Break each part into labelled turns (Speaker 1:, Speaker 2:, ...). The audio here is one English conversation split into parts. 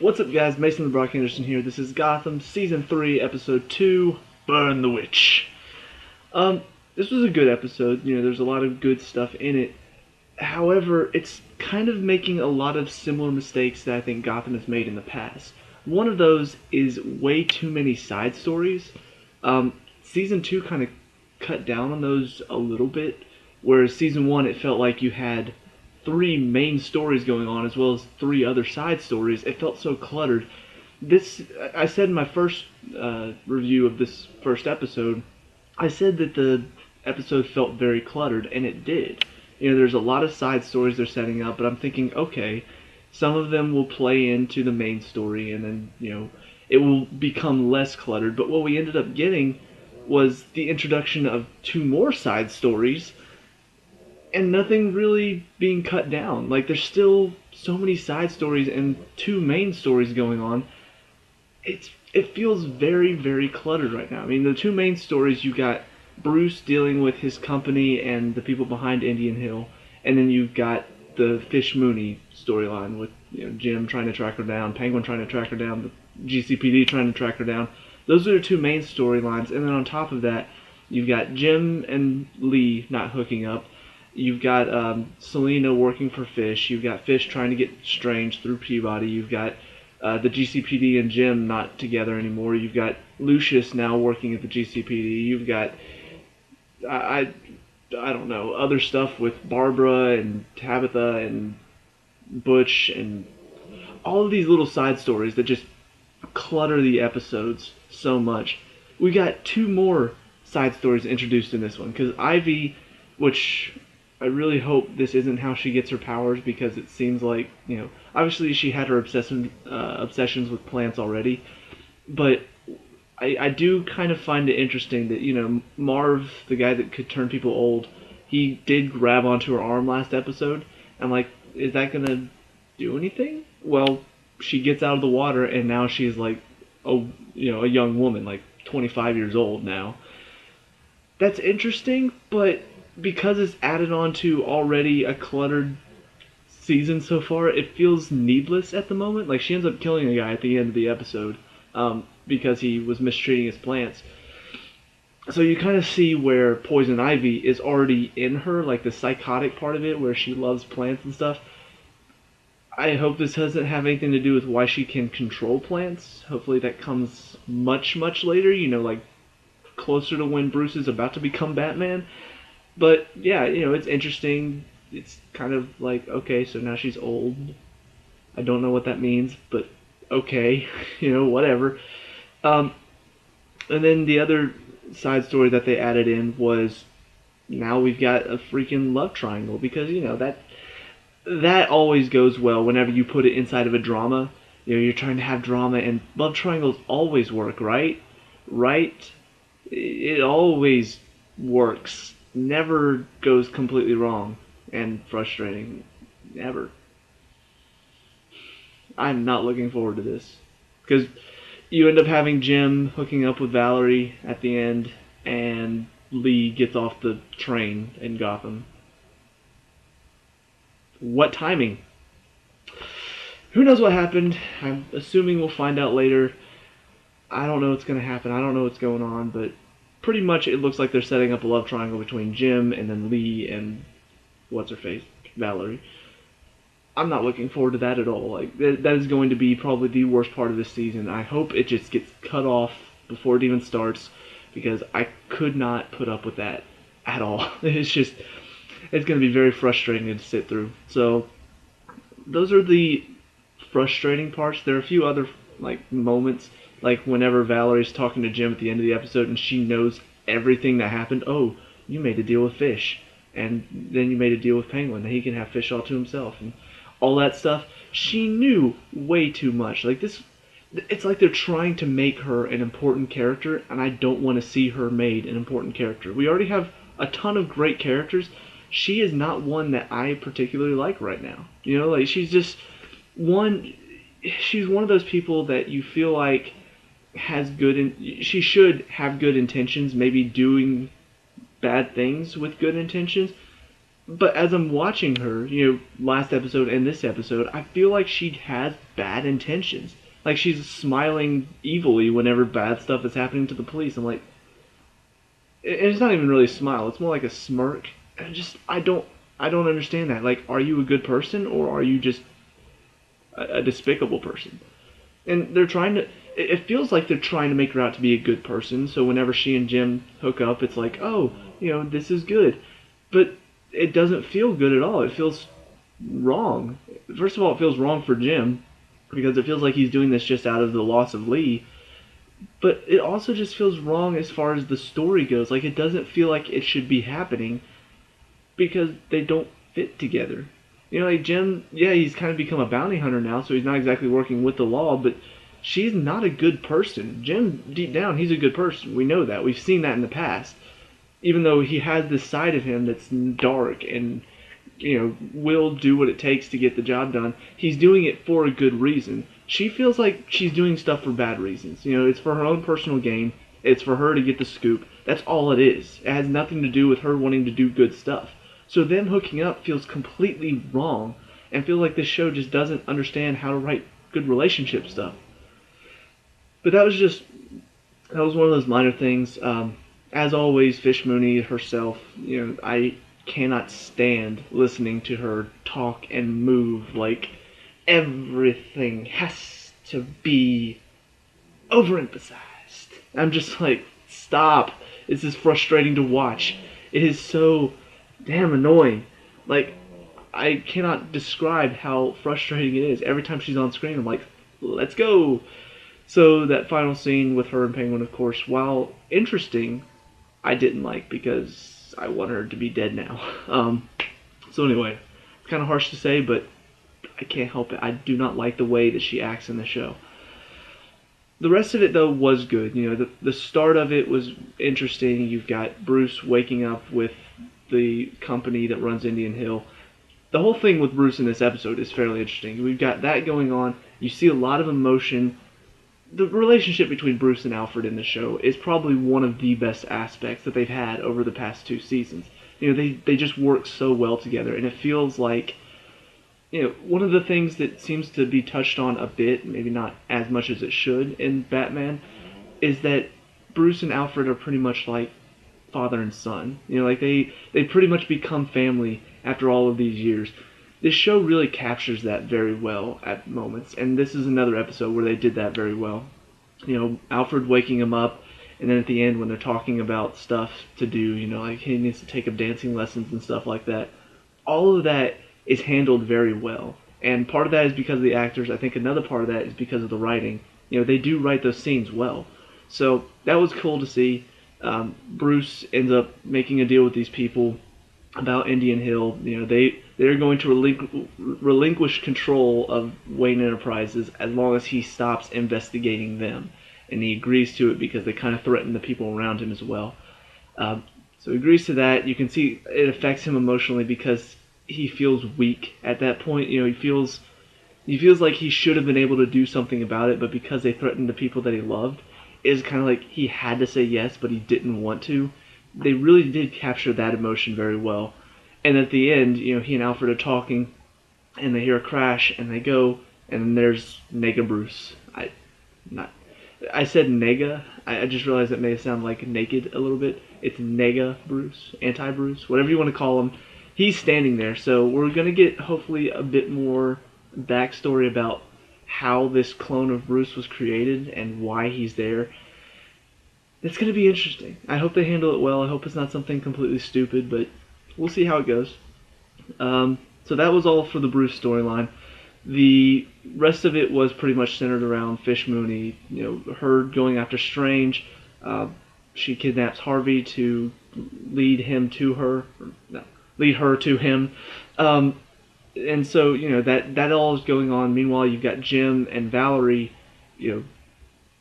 Speaker 1: What's up, guys? Mason the Brock Henderson here. This is Gotham, Season 3, Episode 2, Burn the Witch. This was a good episode. There's a lot of good stuff in it. However, it's kind of making a lot of similar mistakes that I think Gotham has made in the past. One of those is way too many side stories. Season 2 kind of cut down on those a little bit, whereas Season 1 it felt like you had three main stories going on as well as three other side stories. It felt so cluttered. I said in my first review of this first episode, I said that the episode felt very cluttered, and it did. There's a lot of side stories they're setting up, but I'm thinking, okay, some of them will play into the main story, and then, it will become less cluttered. But what we ended up getting was the introduction of two more side stories, and nothing really being cut down. Like, there's still so many side stories and two main stories going on. It feels very, very cluttered right now. I mean, the two main stories, you got Bruce dealing with his company and the people behind Indian Hill, and then you've got the Fish Mooney storyline with Jim trying to track her down, Penguin trying to track her down, the GCPD trying to track her down. Those are the two main storylines, and then on top of that, you've got Jim and Lee not hooking up. You've got Selena working for Fish. You've got Fish trying to get Strange through Peabody. You've got the GCPD and Jim not together anymore. You've got Lucius now working at the GCPD. You've got I don't know, other stuff with Barbara and Tabitha and Butch and all of these little side stories that just clutter the episodes so much. We got two more side stories introduced in this one because Ivy, which I really hope this isn't how she gets her powers, because it seems like, obviously she had her obsessions with plants already, but I do kind of find it interesting that, Marv, the guy that could turn people old, he did grab onto her arm last episode. I'm like, is that going to do anything? Well, she gets out of the water, and now she's like, a young woman, like 25 years old now. That's interesting, but because it's added on to already a cluttered season so far, it feels needless at the moment. Like, she ends up killing a guy at the end of the episode because he was mistreating his plants. So you kind of see where Poison Ivy is already in her, like the psychotic part of it, where she loves plants and stuff. I hope this doesn't have anything to do with why she can control plants. Hopefully that comes much, much later, like closer to when Bruce is about to become Batman. But yeah, it's interesting. It's kind of like, okay, so now she's old. I don't know what that means, but okay, whatever. And then the other side story that they added in was now we've got a freaking love triangle, because that always goes well whenever you put it inside of a drama. You're trying to have drama, and love triangles always work, right? Right? It always works. Never goes completely wrong and frustrating. Never. I'm not looking forward to this, because you end up having Jim hooking up with Valerie at the end, and Lee gets off the train in Gotham. What timing? Who knows what happened? I'm assuming we'll find out later. I don't know what's going to happen. I don't know what's going on, but pretty much it looks like they're setting up a love triangle between Jim and then Lee and what's-her-face, Valerie. I'm not looking forward to that at all. Like, that is going to be probably the worst part of this season. I hope it just gets cut off before it even starts, because I could not put up with that at all. It's going to be very frustrating to sit through. So those are the frustrating parts. There are a few other moments, like whenever Valerie's talking to Jim at the end of the episode and she knows everything that happened. Oh, you made a deal with Fish, and then you made a deal with Penguin that he can have Fish all to himself, and all that stuff. She knew way too much. It's like they're trying to make her an important character, and I don't want to see her made an important character. We already have a ton of great characters. She is not one that I particularly like right now. She's just one. She's one of those people that you feel like she should have good intentions, maybe doing bad things with good intentions, But as I'm watching her, last episode and this episode, I feel like she has bad intentions. Like she's smiling evilly whenever bad stuff is happening to the police. I'm like, and it's not even really a smile. It's more like a smirk. And I don't understand that. Like, are you a good person or are you just a despicable person? And they're trying to. It feels like they're trying to make her out to be a good person. So whenever she and Jim hook up, it's like, oh, this is good. But it doesn't feel good at all. It feels wrong. First of all, it feels wrong for Jim because it feels like he's doing this just out of the loss of Lee. But it also just feels wrong as far as the story goes. Like, it doesn't feel like it should be happening because they don't fit together. Like Jim, yeah, he's kind of become a bounty hunter now, so he's not exactly working with the law, but she's not a good person. Jim, deep down, he's a good person. We know that. We've seen that in the past. Even though he has this side of him that's dark and, will do what it takes to get the job done, he's doing it for a good reason. She feels like she's doing stuff for bad reasons. It's for her own personal gain. It's for her to get the scoop. That's all it is. It has nothing to do with her wanting to do good stuff. So them hooking up feels completely wrong and feel like this show just doesn't understand how to write good relationship stuff. But that was one of those minor things. As always, Fish Mooney herself, I cannot stand listening to her talk and move. Like, everything has to be overemphasized. I'm just like, stop. This is frustrating to watch. It is so damn annoying. Like, I cannot describe how frustrating it is. Every time she's on screen, I'm like, let's go. So that final scene with her and Penguin, of course, while interesting, I didn't like because I want her to be dead now. So anyway, it's kind of harsh to say, but I can't help it. I do not like the way that she acts in the show. The rest of it, though, was good. The start of it was interesting. You've got Bruce waking up with the company that runs Indian Hill. The whole thing with Bruce in this episode is fairly interesting. We've got that going on. You see a lot of emotion. The relationship between Bruce and Alfred in the show is probably one of the best aspects that they've had over the past 2 seasons. They just work so well together, and it feels like, one of the things that seems to be touched on a bit, maybe not as much as it should in Batman, is that Bruce and Alfred are pretty much like father and son. Like they pretty much become family after all of these years. This show really captures that very well at moments, and this is another episode where they did that very well. Alfred waking him up, and then at the end when they're talking about stuff to do, like he needs to take up dancing lessons and stuff like that. All of that is handled very well, and part of that is because of the actors. I think another part of that is because of the writing. They do write those scenes well. So that was cool to see. Bruce ends up making a deal with these people about Indian Hill. They're going to relinquish control of Wayne Enterprises as long as he stops investigating them, and he agrees to it because they kind of threaten the people around him as well. So he agrees to that. You can see it affects him emotionally because he feels weak at that point. He feels like he should have been able to do something about it, but because they threatened the people that he loved, it's kind of like he had to say yes, but he didn't want to. They really did capture that emotion very well. And at the end, he and Alfred are talking, and they hear a crash, and they go, and there's Nega Bruce. I said Nega. I just realized that may sound like naked a little bit. It's Nega Bruce, Anti-Bruce, whatever you want to call him. He's standing there, so we're going to get, hopefully, a bit more backstory about how this clone of Bruce was created and why he's there. It's going to be interesting. I hope they handle it well. I hope it's not something completely stupid, but we'll see how it goes. So that was all for the Bruce storyline. The rest of it was pretty much centered around Fish Mooney. Her going after Strange. She kidnaps Harvey to lead him to her. No, lead her to him. And so, that all is going on. Meanwhile, you've got Jim and Valerie,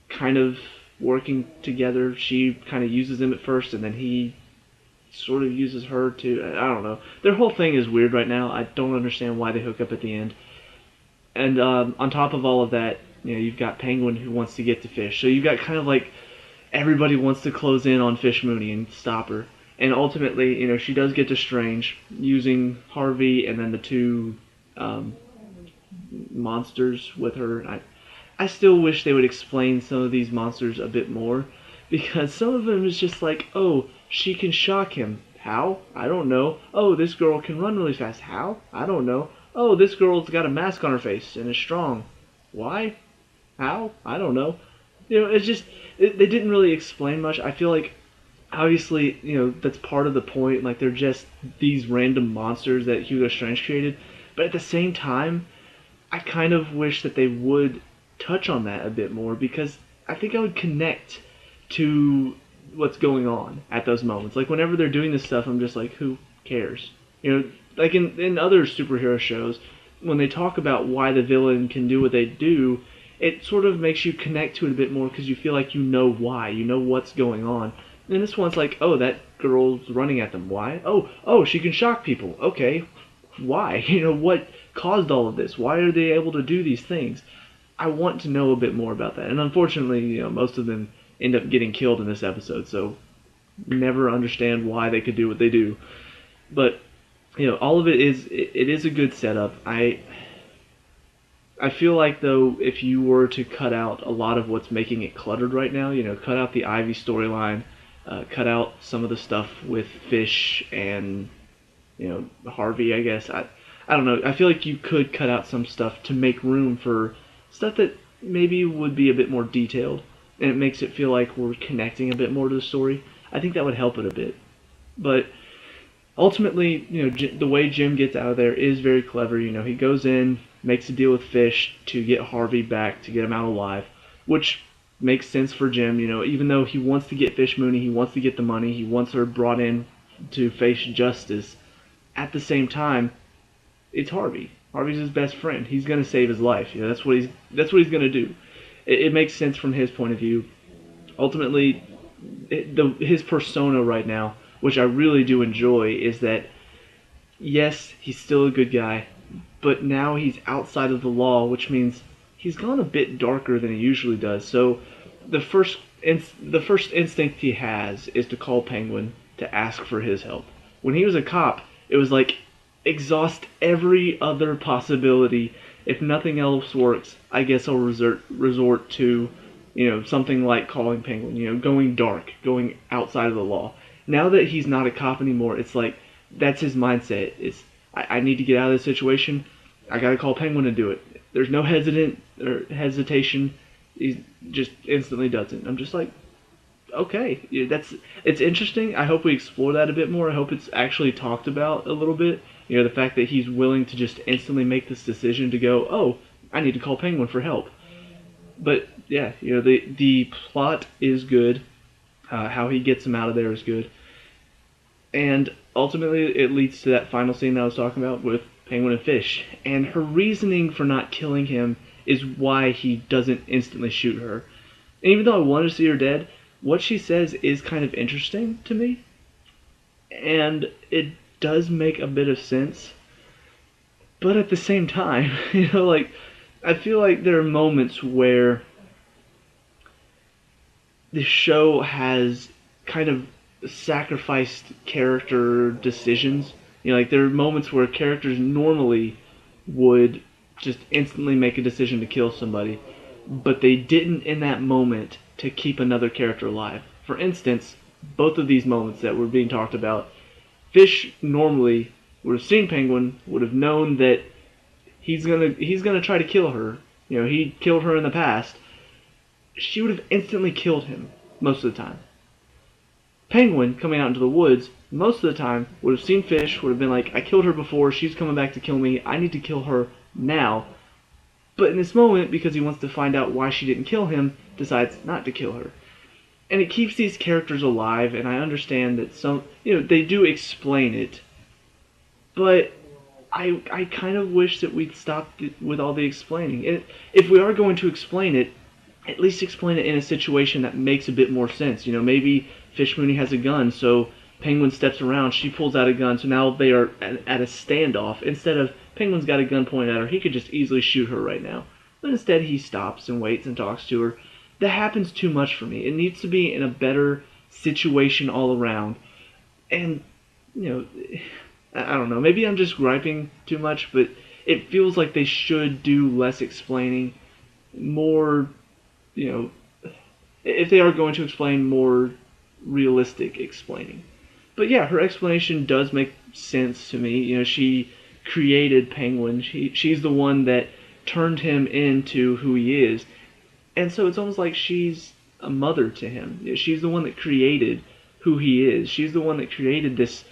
Speaker 1: kind of working together. She kind of uses him at first, and then he sort of uses her to, I don't know. Their whole thing is weird right now. I don't understand why they hook up at the end. And on top of all of that, you've got Penguin who wants to get to Fish. So you've got kind of like everybody wants to close in on Fish Mooney and stop her. And ultimately, she does get to Strange using Harvey and then the two um, monsters with her. I still wish they would explain some of these monsters a bit more, because some of them is just like, oh, she can shock him. How? I don't know. Oh, this girl can run really fast. How? I don't know. Oh, this girl's got a mask on her face and is strong. Why? How? I don't know. It's just they didn't really explain much. I feel like obviously, that's part of the point. Like they're just these random monsters that Hugo Strange created, but at the same time, I kind of wish that they would touch on that a bit more, because I think I would connect to what's going on at those moments. Like whenever they're doing this stuff, I'm just like, who cares? Like in other superhero shows, when they talk about why the villain can do what they do, it sort of makes you connect to it a bit more because you feel like you know why, you know what's going on. And this one's like, oh, that girl's running at them. Why? Oh, she can shock people. Okay, why? What caused all of this? Why are they able to do these things? I want to know a bit more about that. And unfortunately, most of them end up getting killed in this episode, so never understand why they could do what they do. But all of it is a good setup. I feel like, though, if you were to cut out a lot of what's making it cluttered right now, cut out the Ivy storyline, cut out some of the stuff with Fish and Harvey, I guess. I don't know. I feel like you could cut out some stuff to make room for stuff that maybe would be a bit more detailed, and it makes it feel like we're connecting a bit more to the story. I think that would help it a bit. But ultimately, the way Jim gets out of there is very clever. He goes in, makes a deal with Fish to get Harvey back, to get him out alive, which makes sense for Jim. Even though he wants to get Fish Mooney, he wants to get the money, he wants her brought in to face justice. At the same time, it's Harvey. Harvey's his best friend. He's gonna save his life. That's what he's gonna do. It makes sense from his point of view. Ultimately, his persona right now, which I really do enjoy, is that yes, he's still a good guy, but now he's outside of the law, which means he's gone a bit darker than he usually does. So the first instinct he has is to call Penguin to ask for his help. When he was a cop, it was like, exhaust every other possibility. If nothing else works, I guess I'll resort to, something like calling Penguin, going dark, going outside of the law. Now that he's not a cop anymore, it's like, that's his mindset. I need to get out of this situation. I gotta call Penguin to do it. There's no hesitation. He just instantly does it. I'm just like, okay, it's interesting. I hope we explore that a bit more. I hope it's actually talked about a little bit. The fact that he's willing to just instantly make this decision to go, oh, I need to call Penguin for help. But yeah, the plot is good. How he gets him out of there is good. And ultimately, it leads to that final scene that I was talking about with Penguin and Fish. And her reasoning for not killing him is why he doesn't instantly shoot her. And even though I want to see her dead, what she says is kind of interesting to me. And it does make a bit of sense. But at the same time, I feel like there are moments where the show has kind of sacrificed character decisions. There are moments where characters normally would just instantly make a decision to kill somebody, but they didn't in that moment to keep another character alive. For instance, both of these moments that were being talked about, Fish normally would have seen Penguin, would have known that he's gonna try to kill her. He killed her in the past. She would have instantly killed him most of the time. Penguin, coming out into the woods, most of the time would have seen Fish, would have been like, I killed her before, she's coming back to kill me, I need to kill her now. But in this moment, because he wants to find out why she didn't kill him, decides not to kill her. And it keeps these characters alive, and I understand that they do explain it, but I kind of wish that we'd stopped with all the explaining. If we are going to explain it, at least explain it in a situation that makes a bit more sense. Maybe Fish Mooney has a gun, so Penguin steps around, she pulls out a gun, so now they are at a standoff. Instead of Penguin's got a gun pointed at her, he could just easily shoot her right now. But instead he stops and waits and talks to her. That happens too much for me. It needs to be in a better situation all around. And, you know, I don't know, maybe I'm just griping too much, but it feels like they should do less explaining, more, you know, if they are going to explain, more realistic explaining. But yeah, her explanation does make sense to me. You know, she created Penguin. She's the one that turned him into who he is. And so it's almost like she's a mother to him. You know, she's the one that created who he is. She's the one that created this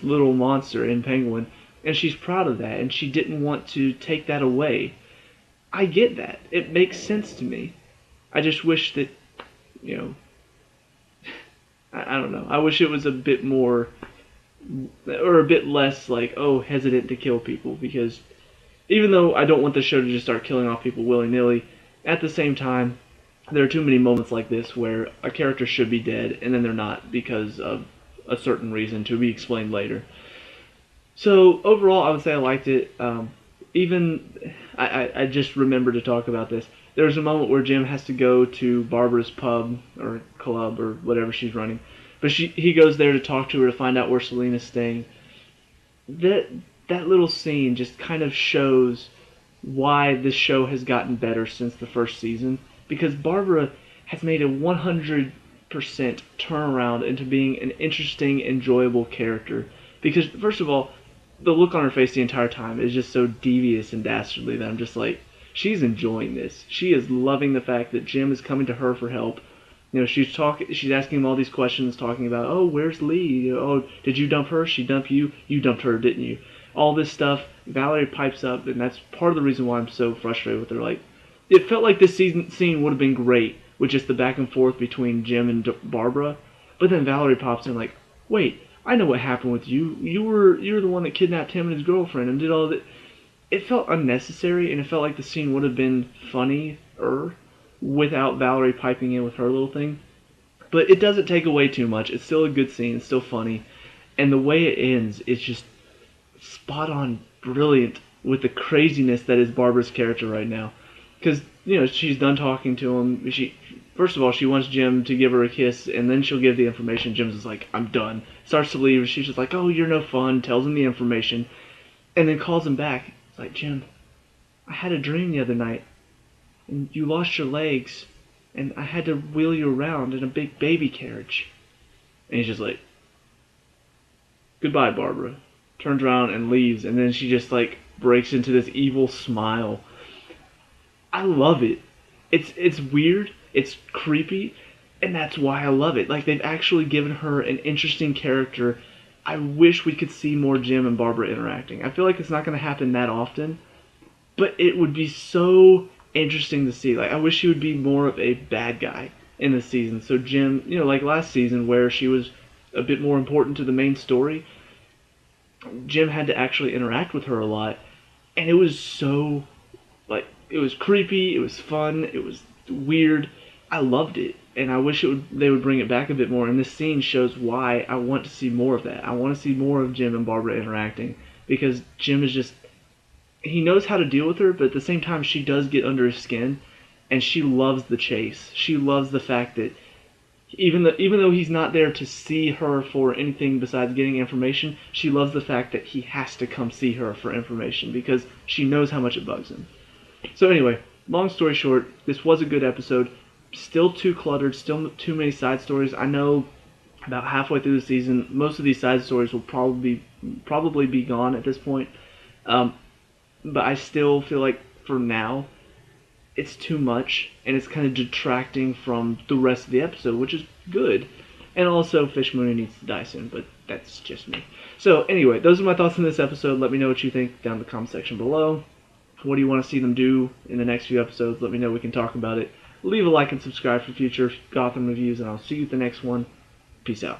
Speaker 1: little monster in Penguin, and she's proud of that, and she didn't want to take that away. I get that. It makes sense to me. I just wish that, you know, I don't know. I wish it was a bit more, or a bit less like, oh, hesitant to kill people, because even though I don't want the show to just start killing off people willy-nilly, at the same time, there are too many moments like this where a character should be dead, and then they're not because of a certain reason to be explained later. So overall, I would say I liked it. Even I just remembered to talk about this. There's a moment where Jim has to go to Barbara's pub or club or whatever she's running, but he goes there to talk to her to find out where Selena's staying. That that little scene just kind of shows why this show has gotten better since the first season, because Barbara has made a 100% turnaround into being an interesting, enjoyable character. Because first of all, the look on her face the entire time is just so devious and dastardly that I'm just like, she's enjoying this. She is loving the fact that Jim is coming to her for help. You know, she's asking him all these questions, talking about, oh, where's Lee? You know, oh, did you dump her? She dumped you. You dumped her, didn't you? All this stuff. Valerie pipes up, and that's part of the reason why I'm so frustrated with her. Like, it felt like this scene would have been great with just the back and forth between Jim and Barbara, but then Valerie pops in like, wait, I know what happened with you. You were the one that kidnapped him and his girlfriend and did all that. It felt unnecessary, and it felt like the scene would have been funnier without Valerie piping in with her little thing. But it doesn't take away too much. It's still a good scene. It's still funny, and the way it ends is just spot on, brilliant with the craziness that is Barbara's character right now. Because she's done talking to him. First of all, she wants Jim to give her a kiss, and then she'll give the information. Jim's just like, I'm done. Starts to leave. She's just like, oh, you're no fun. Tells him the information, and then calls him back. It's like, Jim, I had a dream the other night, and you lost your legs, and I had to wheel you around in a big baby carriage. And he's just like, goodbye, Barbara. Turns around and leaves, and then she just like breaks into this evil smile. I love it. It's weird, it's creepy, and that's why I love it. Like, they've actually given her an interesting character. I wish we could see more Jim and Barbara interacting. I feel like it's not going to happen that often, but it would be so interesting to see. Like, I wish she would be more of a bad guy in the season. So Jim, like last season where she was a bit more important to the main story, Jim had to actually interact with her a lot, and it was so, like, it was creepy, it was fun, it was weird. I loved it, and I wish they would bring it back a bit more, and this scene shows why I want to see more of that. I want to see more of Jim and Barbara interacting, because Jim is just, he knows how to deal with her, but at the same time she does get under his skin, and she loves the chase. She loves the fact that even though he's not there to see her for anything besides getting information, she loves the fact that he has to come see her for information because she knows how much it bugs him. So anyway, long story short, this was a good episode. Still too cluttered, still too many side stories. I know about halfway through the season, most of these side stories will probably be gone at this point. But I still feel like for now, it's too much, and it's kind of detracting from the rest of the episode, which is good. And also, Fish Mooney needs to die soon, but that's just me. So anyway, those are my thoughts on this episode. Let me know what you think down in the comment section below. What do you want to see them do in the next few episodes? Let me know. We can talk about it. Leave a like and subscribe for future Gotham reviews, and I'll see you at the next one. Peace out.